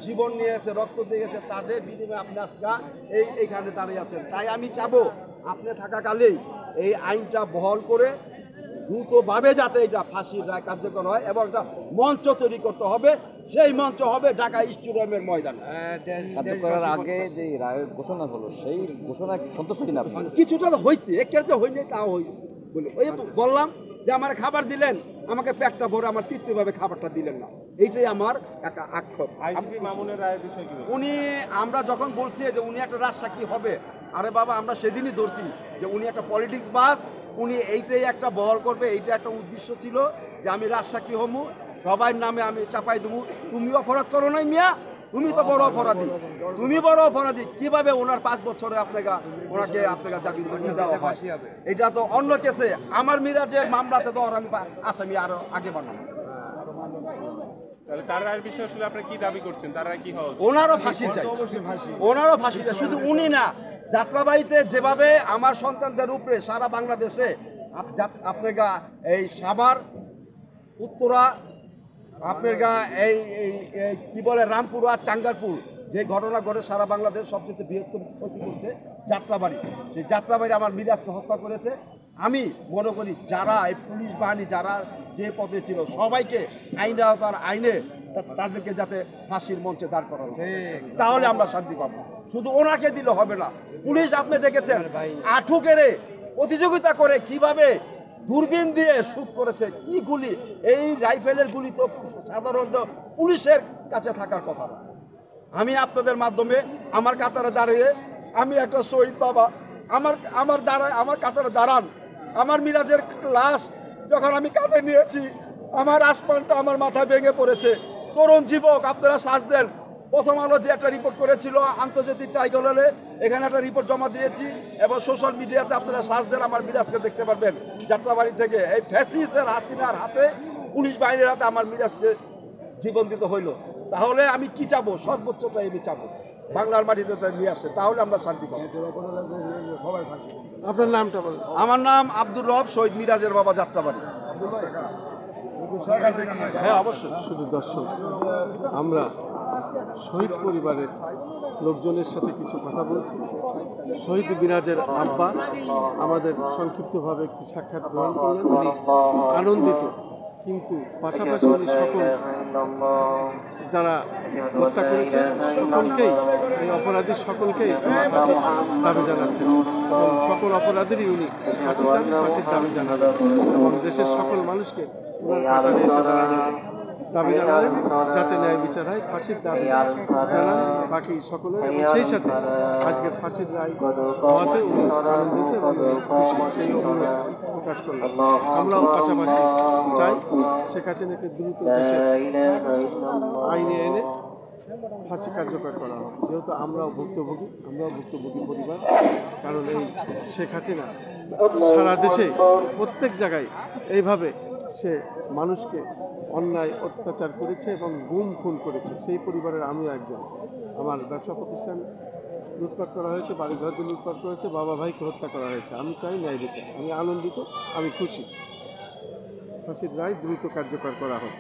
জীবন নিয়েছে, রক্ত দিয়েছে, তাদের বিনিময়ে আপনি আজকে এইখানে দাঁড়িয়ে আছেন। তাই আমি চাবো আপনি থাকাকালেই এই আইনটা বহাল করে দ্রুতভাবে যাতে এটা ফাঁসির রায় কার্যকর হয় এবং একটা মঞ্চ তৈরি করতে হবে। সেই মঞ্চ হবে ঢাকা স্টেডিয়ামের ময়দানে। কার্যকরের আগে যে রায়ের ঘোষণা হলো সেই ঘোষণা সন্তুষ্ট না? কিছুটা তো হয়েছে, একের যে হয়নি তাও বলি ওই বললাম যে আমার খাবার দিলেন, আমাকে পেটটা ভরে আমার তৃপ্তিভাবে খাবারটা দিলেন না, এইটাই আমার একটা আক্ষেপ। উনি আমরা যখন বলছি যে উনি একটা রাজসাক্ষী হবে, আরে বাবা আমরা সেদিনই ধরছি যে উনি একটা পলিটিক্স বাস, উনি এইটাই একটা বহল করবে, এইটা একটা উদ্দেশ্য ছিল যে আমি রাজসাক্ষী হমু, সবার নামে আমি চাপাই দেবো। তুমি অপরাধ করো নাই মিয়া, তুমি তো বড় অপরাধী, তুমি বড় অপরাধী। কিভাবে ওনার 5 বছরে ওনাকে জামিন দেওয়া হয়? এটা তো অন্য কেসে আমার মিরাজের মামলাতে তো আমি আসামি আরো আগে বানাবো। ওনারও ফাঁসি চাই, ওনারও ফাঁসি চাই। শুধু উনি না, যাত্রাবাড়িতে যেভাবে আমার সন্তানদের উপরে সারা বাংলাদেশে আপনার এই সাভার, উত্তরা, আপনার এই কি বলে রামপুর আর চাঙ্গারপুর যে ঘটনা ঘটে সারা বাংলাদেশ সবচেয়ে বৃহত্তম ক্ষতি করছে যাত্রাবাড়ি। সেই যাত্রাবাড়ি আমার মিরাজকে হত্যা করেছে। আমি মনে করি যারা এই পুলিশ বাহিনী যারা যে পদে ছিল সবাইকে আইনে তাদেরকে যাতে ফাঁসির মঞ্চে দাঁড় করানো, তাহলে আমরা শান্তি পাবো। শুধু ওনাকে দিলে হবে না। পুলিশ আপনি দেখেছেন আঠুকেরে প্রতিযোগিতা করে কিভাবে দূরবীন দিয়ে শুট করেছে, কি গুলি, এই রাইফেলের গুলি তো সাধারণত পুলিশের কাছে থাকার কথা না। আমি আপনাদের মাধ্যমে আমার কাতারে দাঁড়িয়ে আমি একটা শহীদ বাবা, আমার কাতারে দাঁড়ান। আমার মিরাজের লাশ যখন আমি কাঁধে নিয়েছি, আমার আসমানটা আমার মাথায় ভেঙে পড়েছে। তরুণ যুবক আপনারা সাজ দেন। প্রথম আলো যে একটা রিপোর্ট করেছিল আন্তর্জাতিক ট্রাইব্যুনালে, এখানে একটা রিপোর্ট জমা দিয়েছি এবং সোশ্যাল মিডিয়াতে আপনারা সার্চ দেন, আমার মিরাজকে দেখতে পারবেন। যাত্রাবাড়ি থেকে এই ফ্যাসিস্টের হাসিনার হাতে, পুলিশ বাহিনীর হাতে আমার মিরাজকে জীবন দিতে হইল। তাহলে আমি কি চাবো? সর্বোচ্চটাই আমি চাবো বাংলার মাটিতে নিয়ে আসে, তাহলে আমরা শান্তি পাবো। আপনার নামটা বলুন। আমার নাম আব্দুর রব, শহীদ মিরাজের বাবা, যাত্রাবাড়ি। হ্যাঁ অবশ্যই। শুধু দর্শক, আমরা শহীদ পরিবারের লোকজনের সাথে কিছু কথা বলছি। শহীদ মিরাজের আব্বা আমাদের সংক্ষিপ্তভাবে একটি সাক্ষাৎ গ্রহণ করলেন। উনি আনন্দিত, কিন্তু পাশাপাশি উনি সকল যারা হত্যা করেছে সকলকেই, এই অপরাধী সকলকেই দাবি জানাচ্ছেন এবং সকল অপরাধীরই উনি ফাঁসি চান, ফাঁসির দাবি জানালেন এবং দেশের সকল মানুষকে ওনার কাতারে এসে দাবি জানালেন যাতে ন্যায় বিচার হয়, ফাঁসির দাবি জানান বাকি সকলের। এবং সেই সাথে আজকের ফাঁসির রায় হওয়াতে উনি আনন্দিত এবং খুশি, সেই অনুরোধ প্রকাশ করলেন। আমরাও পাশাপাশি চাই শেখ হাসিনাকে দ্রুত দেশে আইনে এনে ফাঁসি কার্যকর করা হবে, যেহেতু আমরাও ভুক্তভোগী পরিবার। কারণ এই শেখ হাসিনা সারা দেশে প্রত্যেক জায়গায় এইভাবে সে মানুষকে অন্যায় অত্যাচার করেছে এবং গুম খুন করেছে। সেই পরিবারের আমিও একজন। আমার ব্যবসা প্রতিষ্ঠান লুটপাট করা হয়েছে, বাড়িঘর লুটপাট করেছে, বাবা ভাইকে হত্যা করা হয়েছে। আমি চাই ন্যায় বিচার। আমি আনন্দিত, আমি খুশি। ফাঁসির রায় দ্রুত কার্যকর করা হোক।